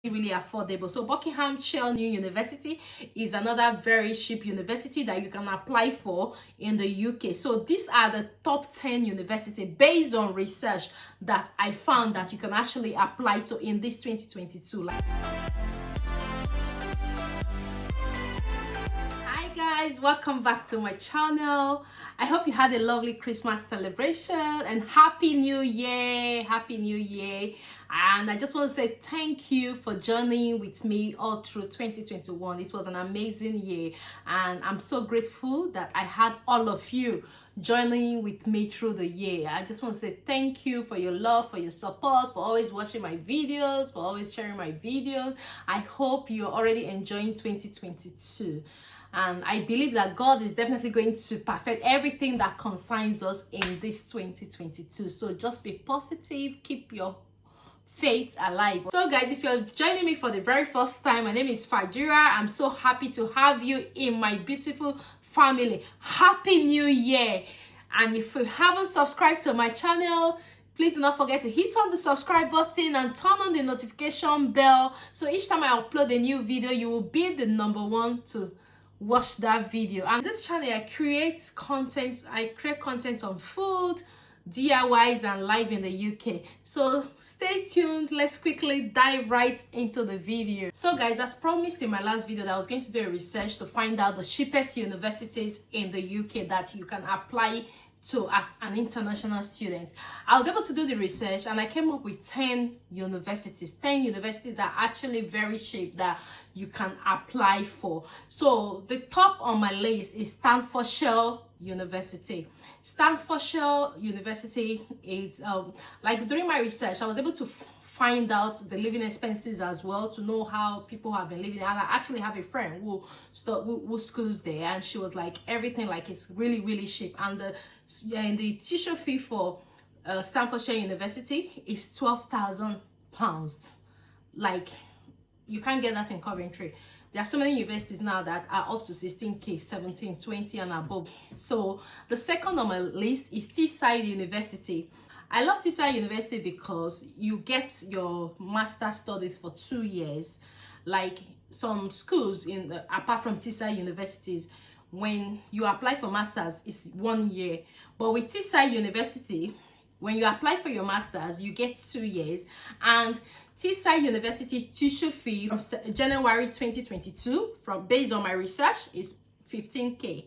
really affordable. So Buckinghamshire New University is another very cheap university that you can apply for in the UK. So these are the top 10 universities based on research that I found that you can actually apply to in this 2022. Hi guys, welcome back to my channel. I hope you had a lovely Christmas celebration and happy new year. And I just want to say thank you for joining with me all through 2021. It was an amazing year and I'm so grateful that I had all of you joining with me through the year. I just want to say thank you for your love, for your support, for always watching my videos, for always sharing my videos. I hope you're already enjoying 2022. And I believe that God is definitely going to perfect everything that concerns us in this 2022. So just be positive, keep your faith alive. So guys, if you're joining me for the very first time, my name is Fajira. I'm so happy to have you in my beautiful family. Happy New Year. And if you haven't subscribed to my channel, please do not forget to hit on the subscribe button and turn on the notification bell. So each time I upload a new video, you will be the number one to watch that video. And this channel, I create content on food, DIYs and life in the UK. So stay tuned. Let's quickly dive right into the video. So guys, as promised in my last video, that I was going to do a research to find out the cheapest universities in the UK that you can apply to as an international student. I was able to do the research and I came up with 10 universities that are actually very cheap that you can apply for. So the top on my list is Staffordshire University. Staffordshire University is like during my research I was able to find out the living expenses as well, to know how people have been living. And I actually have a friend who schools there, and she was like, everything like it's really cheap. And the tuition fee for Staffordshire University is £12,000. Like, you can't get that in Coventry. There are so many universities now that are up to 16k, 17, 20 and above. So the second on my list is Teesside University. I love Teesside University because you get your master studies for 2 years. Like some schools apart from Teesside universities, when you apply for masters, it's 1 year. But with Teesside University, when you apply for your masters, you get 2 years. And Teesside University's tuition fee from January 2022, based on my research, is 15k.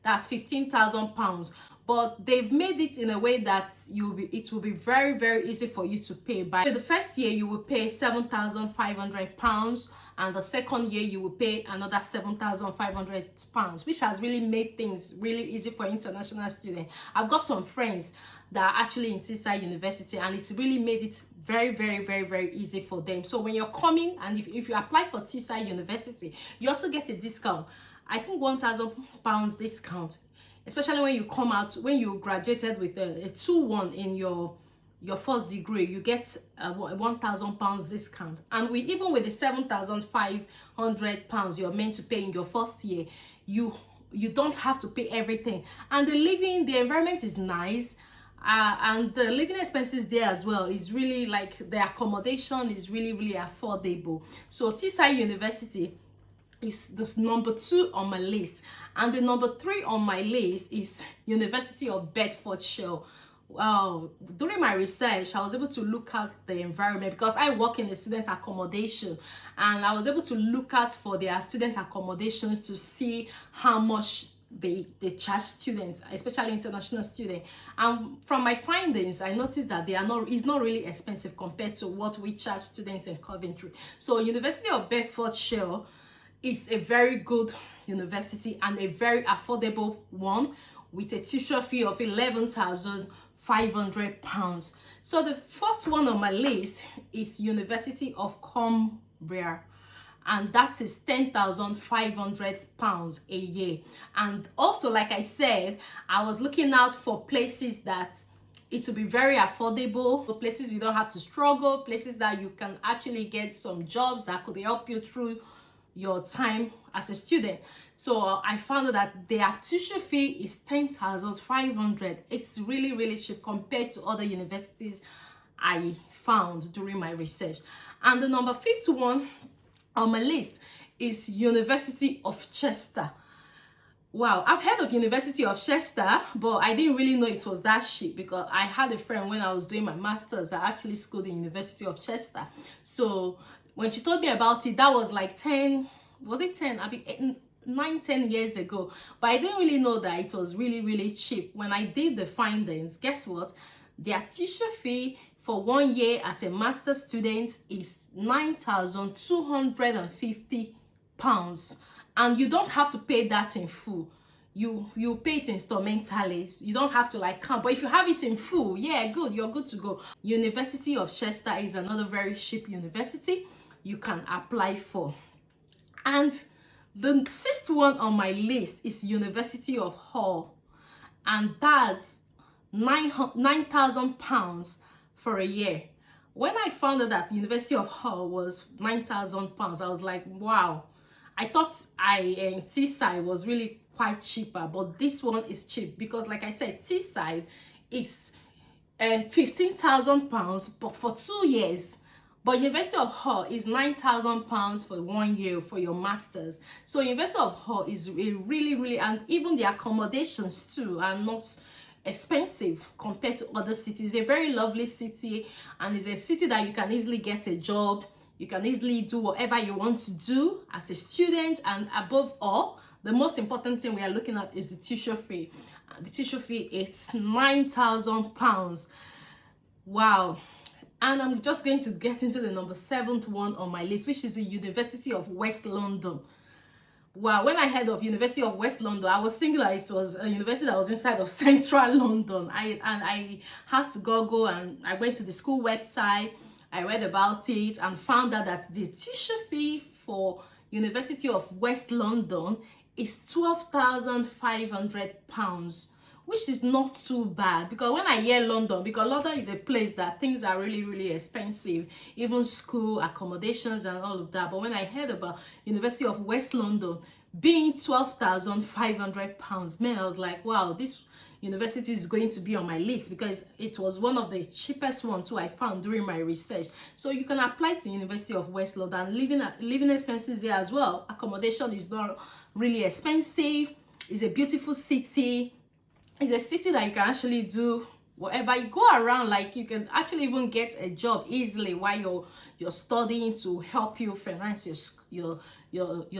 That's £15,000. But they've made it in a way that it will be very easy for you to pay. By the first year, you will pay £7,500, and the second year you will pay another £7,500, which has really made things really easy for international students. I've got some friends that are actually in Teesside University, and it's really made it very easy for them. So when you're coming, and if you apply for Teesside University, you also get a discount. I think £1,000 discount, especially when you come out, when you graduated with a 2-1 in your first degree, you get a £1,000 discount. And even with the £7,500 you're meant to pay in your first year, you don't have to pay everything. And the environment is nice. And the living expenses there as well is really, like, the accommodation is really affordable. So Teesside University is this number 2 on my list. And the number 3 on my list is University of Bedfordshire. During my research, I was able to look at the environment because I work in the student accommodation, and I was able to look out for their student accommodations to see how much they charge students, especially international students. And from my findings, I noticed that it's not really expensive compared to what we charge students in Coventry. So University of Bedfordshire is a very good university and a very affordable one, with a tuition fee of £11,500. So the fourth one on my list is University of Cumbria, and that is £10,500 a year. And also, like I said, I was looking out for places that it will be very affordable, places you don't have to struggle, places that you can actually get some jobs that could help you through your time as a student. So I found out that their tuition fee is £10,500. It's really cheap compared to other universities I found during my research. And the number 51 on my list is University of Chester. Wow, I've heard of University of Chester, but I didn't really know it was that cheap, because I had a friend when I was doing my master's that actually schooled in University of Chester. So when she told me about it, that was like 10, was it 10? I mean, 9-10 years ago. But I didn't really know that it was really, really cheap. When I did the findings, guess what? Their tuition fee for 1 year as a master's student is £9,250. And you don't have to pay that in full. You pay it instrumentally. You don't have to like count. But if you have it in full, yeah, good, you're good to go. University of Chester is another very cheap university you can apply for. And the sixth one on my list is University of Hull, and that's £9,000 for a year. When I found out that University of Hull was £9,000, I was like, wow. I thought Teesside was really quite cheaper, but this one is cheap, because like I said, Teesside is £15,000, but for 2 years. But University of Hull is £9,000 for 1 year for your masters. So University of Hull is really, and even the accommodations too are not expensive compared to other cities. It's a very lovely city, and it's a city that you can easily get a job. You can easily do whatever you want to do as a student, and above all, the most important thing we are looking at is the tuition fee. The tuition fee is £9,000. Wow. And I'm just going to get into the number 7th one on my list, which is the University of West London. Wow, when I heard of University of West London, I was thinking that it was a university that was inside of central London. I had to Google, and I went to the school website. I read about it and found out that the tuition fee for University of West London is £12,500, which is not too bad. Because when I hear London, because London is a place that things are really expensive, even school accommodations and all of that. But when I heard about University of West London being £12,500, man, I was like, wow, this university is going to be on my list, because it was one of the cheapest ones too I found during my research. So you can apply to University of West London. Living expenses there as well. Accommodation is not really expensive. It's a beautiful city. It's a city that you can actually do whatever you go around. Like, you can actually even get a job easily while you're studying to help you finance your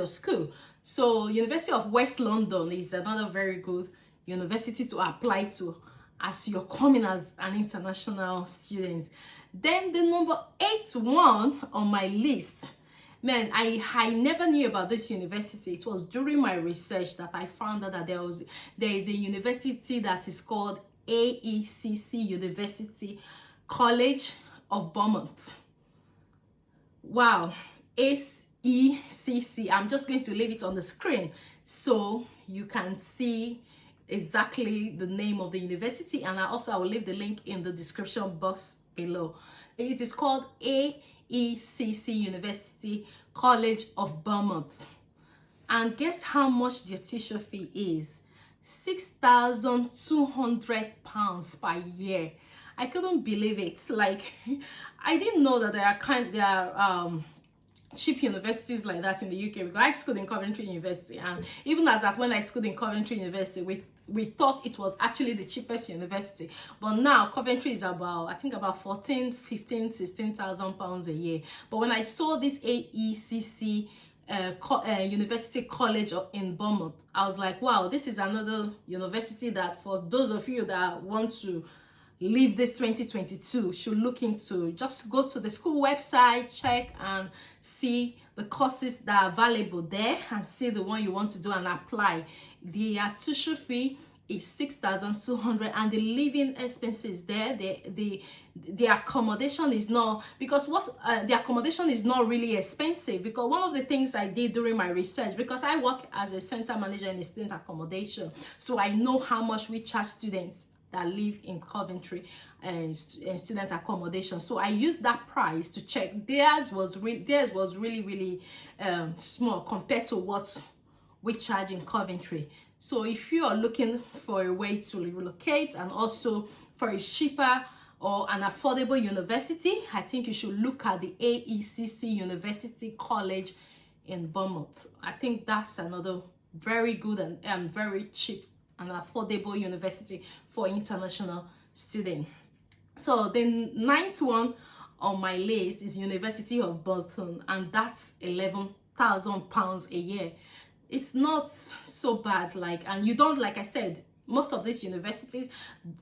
school. So University of West London is another very good university to apply to as you're coming as an international student. Then the number 8 one on my list, man, I never knew about this university. It was during my research that I found out that there is a university that is called AECC University College of Bournemouth. Wow, AECC. I'm just going to leave it on the screen so you can see exactly the name of the university, and I will leave the link in the description box below. It is called AECC University College of Bournemouth, and guess how much their tuition fee is? £6,200 per year. I couldn't believe it. Like, I didn't know that there are cheap universities like that in the UK, because I schooled in Coventry University, and even as that, when I schooled in Coventry University, we thought it was actually the cheapest university. But now Coventry is about, I think, about 14, 15, 16,000 pounds a year. But when I saw this AECC University College in Bournemouth, I was like, wow, this is another university that, for those of you that want to leave this 2022, should look into. Just go to the school website, check and see the courses that are available there, and see the one you want to do and apply. The tuition fee is 6,200, and the living expenses there, the accommodation is not, because the accommodation is not really expensive. Because one of the things I did during my research, because I work as a center manager in student accommodation, so I know how much we charge students that live in Coventry and student accommodation. So I used that price to check. Theirs was really small compared to what we charge in Coventry. So if you are looking for a way to relocate and also for a cheaper or an affordable university, I think you should look at the AECC University College in Bournemouth. I think that's another very good and very cheap and affordable university for international students. So the ninth one on my list is University of Bolton, and that's £11,000 a year. It's not so bad, like, and you don't, like I said, most of these universities,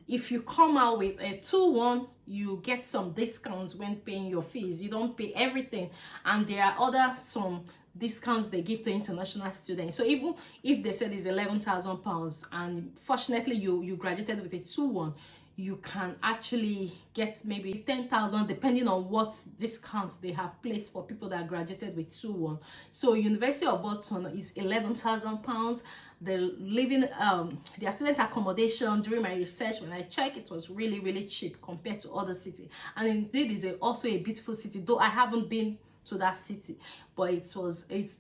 if you come out with a 2-1, you get some discounts when paying your fees. You don't pay everything, and there are some discounts they give to international students. So even if they said it's £11,000 and fortunately you graduated with a 2-1, you can actually get maybe 10,000 depending on what discounts they have placed for people that graduated with 2-1. So University of Bolton is £11,000. The living their student accommodation, during my research when I checked, it was really cheap compared to other cities, and indeed is also a beautiful city, though I haven't been to that city, but it's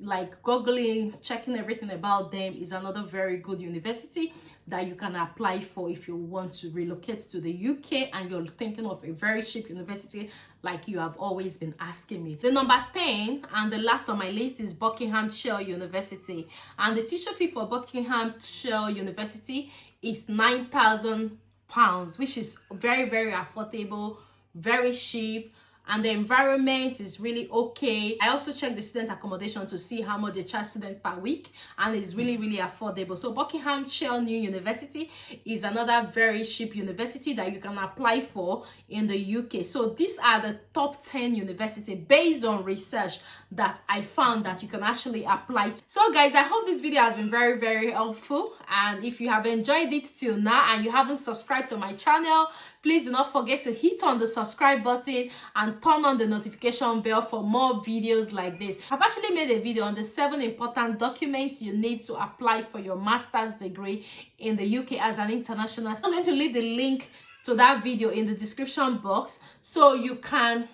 like googling, checking everything about them. Is another very good university that you can apply for if you want to relocate to the UK and you're thinking of a very cheap university like you have always been asking me. The number 10 and the last on my list is Buckinghamshire University, and the tuition fee for Buckinghamshire University is £9,000, which is very affordable, very cheap, and the environment is really okay. I also checked the student accommodation to see how much they charge students per week, and it's really affordable. So Buckinghamshire New University is another very cheap university that you can apply for in the UK. So these are the top 10 universities based on research that I found that you can actually apply to. So guys, I hope this video has been very helpful, and if you have enjoyed it till now and you haven't subscribed to my channel, please do not forget to hit on the subscribe button and turn on the notification bell for more videos like this. I've actually made a video on the 7 important documents you need to apply for your master's degree in the UK as an international student. I'm going to leave the link to that video in the description box so you can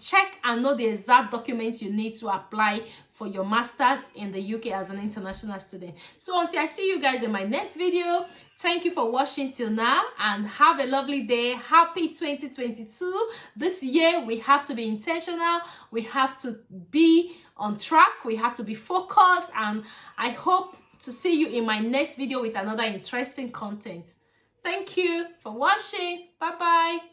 check and know the exact documents you need to apply for your master's in the UK as an international student. So until I see you guys in my next video, thank you for watching till now, and have a lovely day. Happy 2022. This year we have to be intentional, we have to be on track, we have to be focused, and I hope to see you in my next video with another interesting content. Thank you for watching. Bye bye.